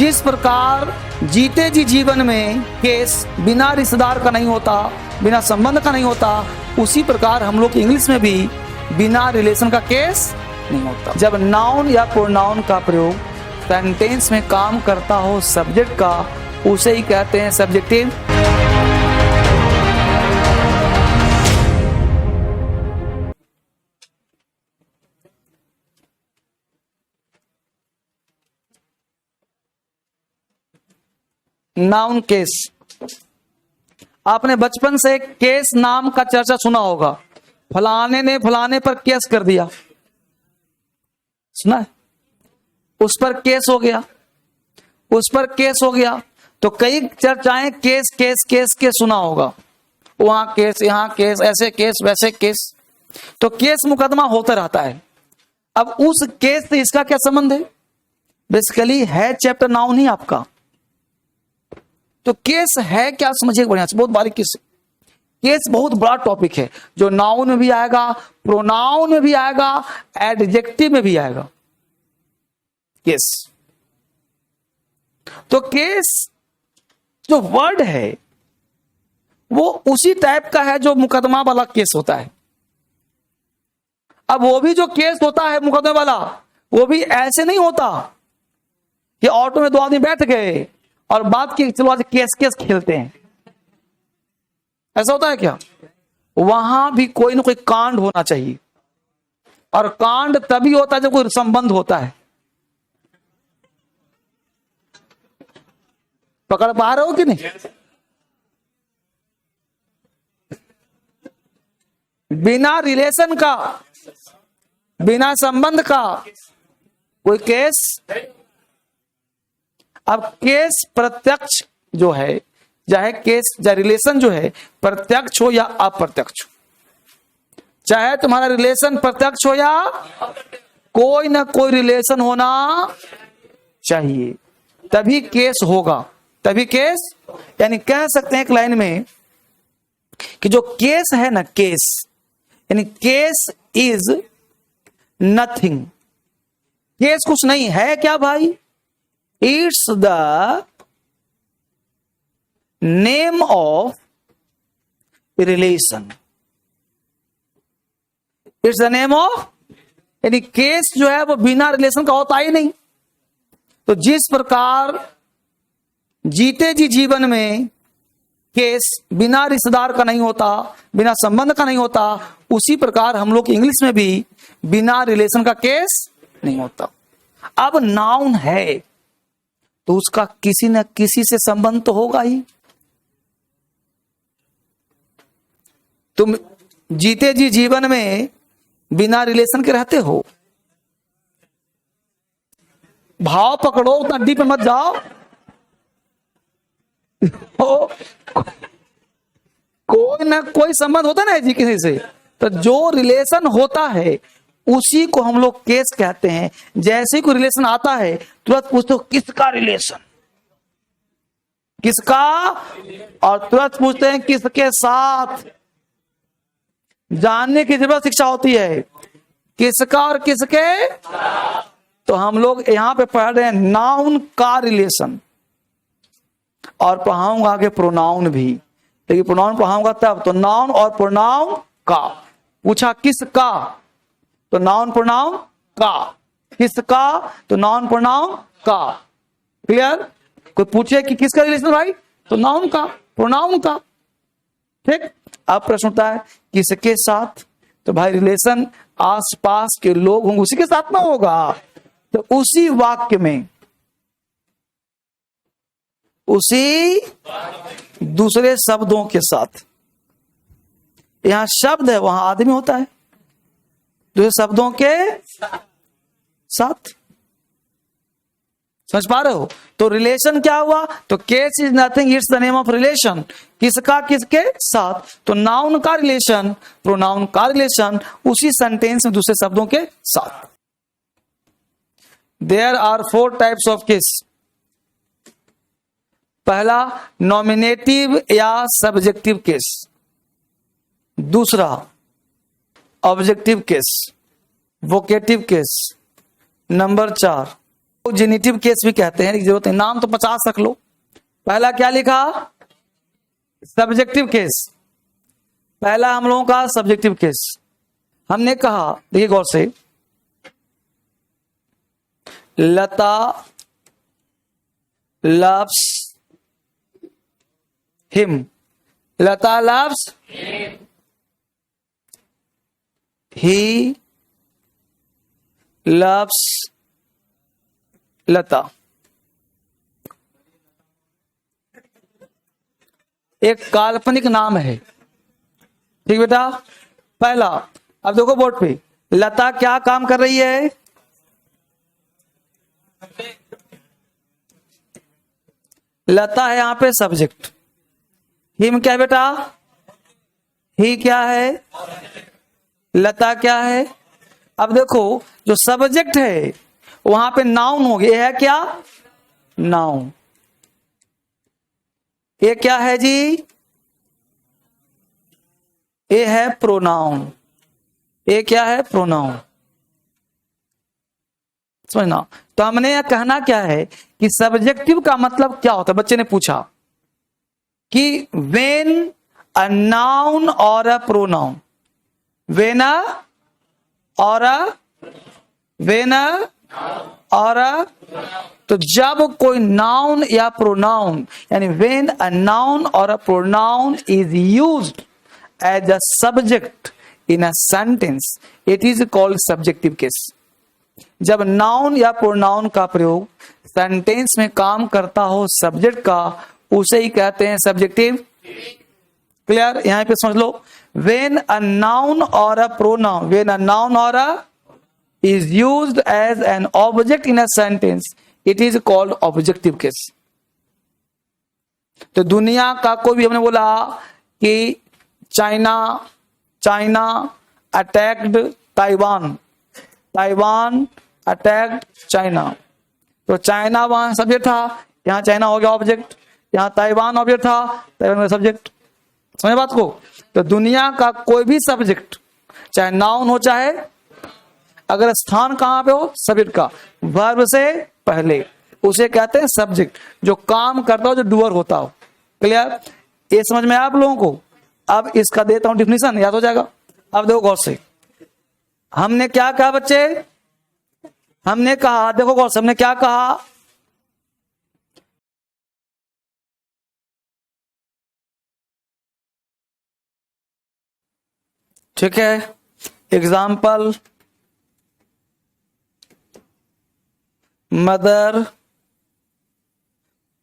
जिस प्रकार जीते जी जीवन में केस बिना रिश्तेदार का नहीं होता, बिना संबंध का नहीं होता, उसी प्रकार हम लोग इंग्लिश में भी बिना रिलेशन का केस नहीं होता। जब नाउन या प्रोनाउन का प्रयोग सेंटेंस में काम करता हो सब्जेक्ट का, उसे ही कहते हैं सब्जेक्टिव। नाउन केस, आपने बचपन से केस नाम का चर्चा सुना होगा। फलाने ने फलाने पर केस कर दिया, सुना है? उस पर केस हो गया, उस पर केस हो गया। तो कई चर्चाएं केस केस केस के सुना होगा, वहां केस, यहां केस, ऐसे केस वैसे केस। तो केस मुकदमा होता रहता है। अब उस केस से इसका क्या संबंध है? बेसिकली है चैप्टर नाउन ही आपका। तो केस है क्या, समझिए बढ़िया से, बहुत बारीकी से। केस बहुत बड़ा टॉपिक है, जो नाउन में भी आएगा, प्रोनाउन में भी आएगा, एडजेक्टिव में भी आएगा केस। तो केस जो वर्ड है वो उसी टाइप का है जो मुकदमा वाला केस होता है। अब वो भी जो केस होता है मुकदमे वाला, वो भी ऐसे नहीं होता कि ऑटो में दो आदमी बैठ गए और बात की चलो आज केस केस खेलते हैं, ऐसा होता है क्या? वहां भी कोई ना कोई कांड होना चाहिए, और कांड तभी होता है जब कोई संबंध होता है। पकड़ पा रहे हो कि नहीं? बिना रिलेशन का, बिना संबंध का कोई केस। अब केस प्रत्यक्ष जो है, चाहे केस या रिलेशन जो है प्रत्यक्ष हो या अप्रत्यक्ष हो, चाहे तुम्हारा रिलेशन प्रत्यक्ष हो या कोई ना कोई रिलेशन होना चाहिए, तभी केस होगा, तभी केस। यानी कह सकते हैं एक लाइन में कि जो केस है ना, केस यानी केस इज नथिंग। केस कुछ नहीं है क्या भाई? It's the name of relation. It's the name of, यानी केस जो है वो बिना रिलेशन का होता ही नहीं। तो जिस प्रकार जीते जी जीवन में केस बिना रिश्तेदार का नहीं होता, बिना संबंध का नहीं होता, उसी प्रकार हम लोग इंग्लिश में भी बिना रिलेशन का केस नहीं होता। अब नाउन है तो उसका किसी न किसी से संबंध तो होगा ही। तुम जीते जी जीवन में बिना रिलेशन के रहते हो? भाव पकड़ो, उतना डीप में मत जाओ। कोई ना कोई संबंध होता ना जी किसी से, तो जो रिलेशन होता है उसी को हम लोग केस कहते हैं। जैसे ही कोई रिलेशन आता है तुरंत पूछते हो किसका रिलेशन, किसका, और तुरंत पूछते हैं किसके साथ। जानने की जरूरत शिक्षा होती है, किसका और किसके। तो हम लोग यहां पे पढ़ रहे हैं नाउन का रिलेशन, और पढ़ाऊंगा आगे प्रोनाउन भी, लेकिन प्रोनाउन पढ़ाऊंगा तब। तो नाउन और प्रोनाउन का, पूछा किसका तो नाउन प्रोनाउन का, किसका तो नाउन प्रोनाउन का। क्लियर? कोई पूछे कि किसका रिलेशन भाई, तो नाउन का, प्रोनाउन का। ठीक। अब प्रश्न उठता है किसके साथ, तो भाई रिलेशन आसपास के लोग होंगे उसी के साथ में होगा। तो उसी वाक्य में, उसी दूसरे शब्दों के साथ, यहां शब्द है वहां आदमी होता है, दूसरे शब्दों के साथ। समझ पा रहे हो? तो रिलेशन क्या हुआ? तो case is nothing, it's the name of relation. किसका किसके साथ, तो नाउन का रिलेशन, प्रोनाउन का रिलेशन, उसी सेंटेंस में दूसरे शब्दों के साथ। There are 4 types of case. पहला नॉमिनेटिव या सब्जेक्टिव केस, दूसरा objective case, vocative case, number 4 genitive case भी कहते हैं, जरूरत है नाम तो 50 रख लो। पहला क्या लिखा? Subjective case. पहला हम लोगों का सब्जेक्टिव केस। हमने कहा, देखिए गौर से, लता loves him, Lata loves he loves लता। एक काल्पनिक नाम है, ठीक बेटा। पहला, अब देखो बोर्ड पे, लता क्या काम कर रही है? लता है यहां पे सब्जेक्ट। हिम क्या है बेटा? ही क्या है? लता क्या है? अब देखो जो सब्जेक्ट है वहां पे नाउन हो गया, है क्या? नाउन। ये क्या है जी? ये है प्रोनाउन। ये क्या है? प्रोनाउन। समझना। तो हमने यह कहना क्या है कि सब्जेक्टिव का मतलब क्या होता है? बच्चे ने पूछा कि व्हेन अ नाउन और अ प्रोनाउन, व्हेन और तो जब कोई नाउन या प्रोनाउन, यानी व्हेन अ नाउन और a pronoun is used as a subject in a sentence, it is called subjective case. जब नाउन या प्रोनाउन का प्रयोग सेंटेंस में काम करता हो सब्जेक्ट का, उसे ही कहते हैं सब्जेक्टिव। क्लियर? यहां पे समझ लो, व्हेन अ नाउन और a pronoun, when a noun और अ is used as an object in a sentence, it is called objective case। तो दुनिया का कोई भी, हमने बोला कि China attacked Taiwan, Taiwan attacked China, तो चाइना वहां सब्जेक्ट था, यहां चाइना हो गया ऑब्जेक्ट, यहां ताइवान ऑब्जेक्ट था, ताइवान सब्जेक्ट। समझे बात को? तो दुनिया का कोई भी सब्जेक्ट, चाहे नाउन हो चाहे, अगर स्थान कहां पे हो सब्जेक्ट का, वर्ब से पहले, उसे कहते हैं सब्जेक्ट। जो काम करता हो, जो डूअर होता हो। क्लियर? ये समझ में आप लोगों को? अब इसका देता हूं डिफिनेशन, याद हो जाएगा। अब देखो गौर से, हमने क्या कहा बच्चे? हमने कहा, देखो गौर से, हमने क्या कहा? ठीक है, example, mother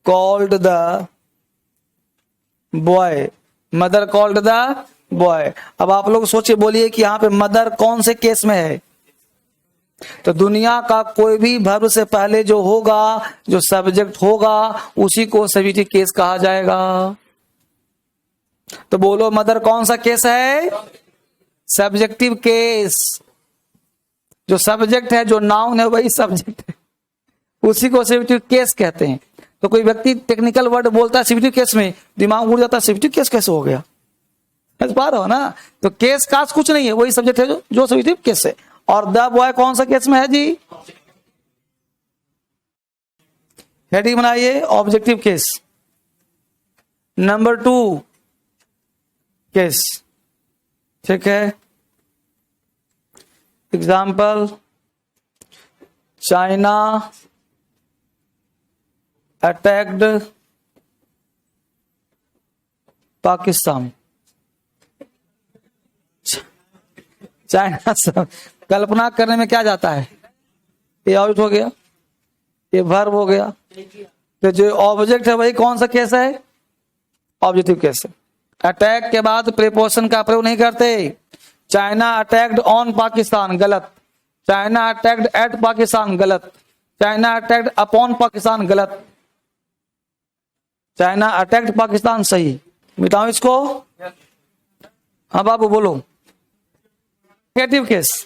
called the boy, mother called the boy. अब आप लोग सोचिए, बोलिए कि यहां पे मदर कौन से केस में है? तो दुनिया का कोई भी वर्ब से पहले जो होगा, जो सब्जेक्ट होगा, उसी को सब्जेक्टिव केस कहा जाएगा। तो बोलो, मदर कौन सा केस है? Subjective case. जो सब्जेक्ट है, जो नाउन है, वही सब्जेक्ट है, उसी को सब्जेक्टिव केस कहते हैं। तो कोई व्यक्ति टेक्निकल वर्ड बोलता है सब्जेक्टिव केस में, दिमाग उड़ जाता है, सब्जेक्टिव केस कैसे हो गया? समझ पा रहे हो ना? तो केस कास कुछ नहीं है, वही सब्जेक्ट है जो सब्जेक्टिव केस है। और द बॉय कौन सा केस में है जी? हेडिंग बनाइए, ऑब्जेक्टिव केस। Number 2 case. ठीक है, example, China attacked Pakistan. China से कल्पना करने में क्या जाता है? ये आउट हो गया, ये वर्ब हो गया। तो जो ऑब्जेक्ट है वही कौन सा केस है? ऑब्जेक्टिव केस है। अटैक के बाद प्रीपोजिशन का प्रयोग नहीं करते। चाइना अटैक्ड ऑन पाकिस्तान, गलत। चाइना अटैक्ड एट पाकिस्तान, गलत। चाइना अटैक्ड अपॉन पाकिस्तान, गलत। चाइना अटैक्ड पाकिस्तान, सही। मिटाओ इसको। हाँ बाबू बोलो। वोकेटिव केस,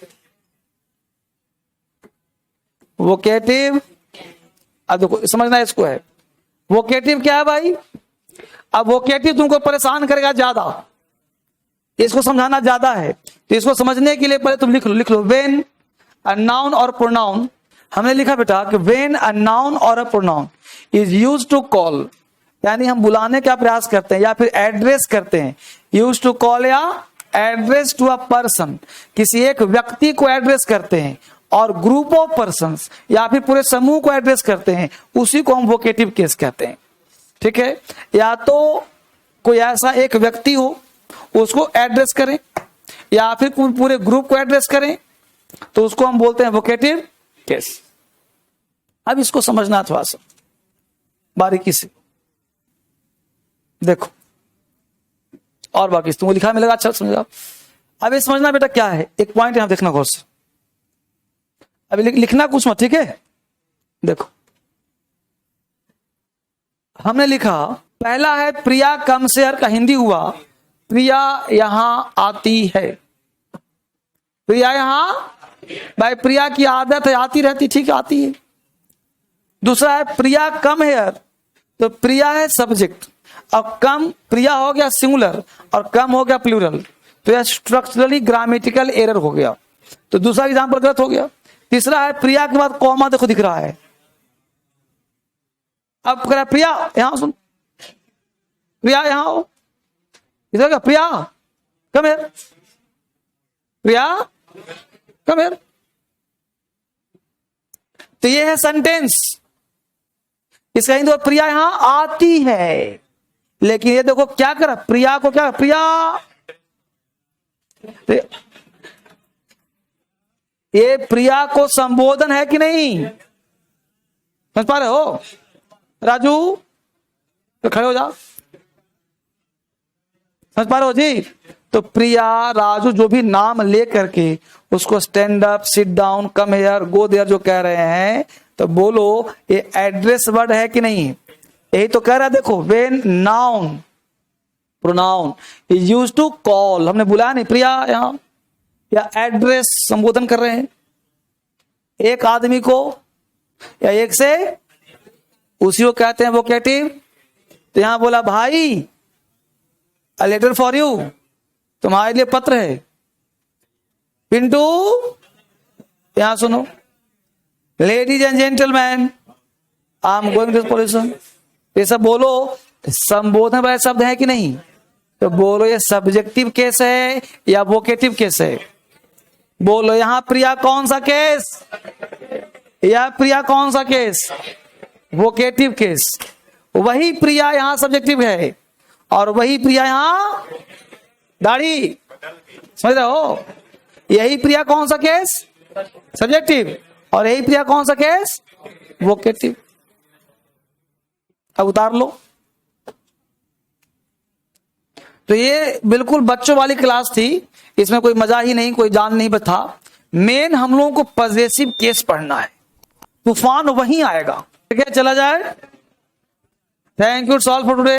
वोकेटिव, अब देखो समझना इसको है। वोकेटिव क्या है भाई? अब वोकेटिव तुमको परेशान करेगा ज्यादा, इसको समझाना ज्यादा है। तो इसको समझने के लिए पहले तुम लिख लो, व्हेन अ नाउन और प्रोनाउन हमने लिखा बेटा कि व्हेन अ नाउन और a pronoun is used to call, यानी हम बुलाने का प्रयास करते हैं या फिर एड्रेस करते हैं, यूज टू कॉल या एड्रेस टू अ पर्सन, किसी एक व्यक्ति को एड्रेस करते हैं, और ग्रुप ऑफ पर्संस या फिर पूरे समूह को एड्रेस करते हैं, उसी को हम वोकेटिव केस कहते हैं। ठीक है, या तो कोई ऐसा एक व्यक्ति हो उसको एड्रेस करें या फिर पूरे ग्रुप को एड्रेस करें, तो उसको हम बोलते हैं वोकेटिव केस। अब इसको समझना थोड़ा सा बारीकी से देखो, और बाकी तुमको लिखा मिलेगा, अच्छा समझा। अब ये समझना बेटा क्या है, एक पॉइंट यहां देखना गौर से, अभी लिखना कुछ मत, ठीक है। देखो हमने लिखा, पहला है प्रिया कम शेयर का हिंदी हुआ प्रिया यहां आती है। प्रिया यहां, भाई प्रिया की आदत है आती रहती, ठीक है आती है। दूसरा है प्रिया कम हेयर, तो प्रिया है सब्जेक्ट और कम, प्रिया हो गया सिंगुलर और कम हो गया प्लूरल, तो यह स्ट्रक्चरली ग्रामेटिकल एरर हो गया, तो दूसरा एग्जाम्पल गलत हो गया। तीसरा है प्रिया के बाद कॉमा देखो दिख रहा है, अब कह रहा है प्रिया यहां सुन, प्रिया यहां हो, इधर प्रिया come here, Priya come here, तो ये है सेंटेंस। इसका हिंदी प्रिया यहां आती है, लेकिन ये देखो क्या करा, प्रिया को क्या, प्रिया, ये प्रिया को संबोधन है कि नहीं, समझ पा रहे हो राजू, तो खड़े हो जा, समझ पा रहे हो जी। तो प्रिया राजू जो भी नाम ले करके उसको stand up, sit down, come here, go there जो कह रहे हैं, तो बोलो ये एड्रेस वर्ड है कि नहीं, यही तो कह रहा है। देखो when noun pronoun is used to call, हमने बुलाया नहीं प्रिया यहां, या एड्रेस संबोधन कर रहे हैं एक आदमी को या एक से, उसी को कहते हैं वोकेटिव। तो यहां बोला भाई अ लेटर फॉर यू, तुम्हारे लिए पत्र है। पिंटू यहां सुनो, ladies and gentleman I am going to pollution, ये सब बोलो, संबोधन वाले शब्द है कि नहीं, तो बोलो ये सब्जेक्टिव केस है या वोकेटिव केस है, बोलो यहां प्रिया कौन सा केस, या प्रिया कौन सा केस, वोकेटिव केस। वही प्रिया यहां सब्जेक्टिव है और वही प्रिया यहां दाढ़ी, समझ रहे हो, यही प्रिया कौन सा केस सब्जेक्टिव और यही प्रिया कौन सा केस वोकेटिव। अब उतार लो। तो ये बिल्कुल बच्चों वाली क्लास थी, इसमें कोई मजा ही नहीं, कोई जान नहीं था। मेन हम लोगों को पॉजेसिव केस पढ़ना है, तूफान वहीं आएगा। ठीक है चला जाए। Thank you all for today.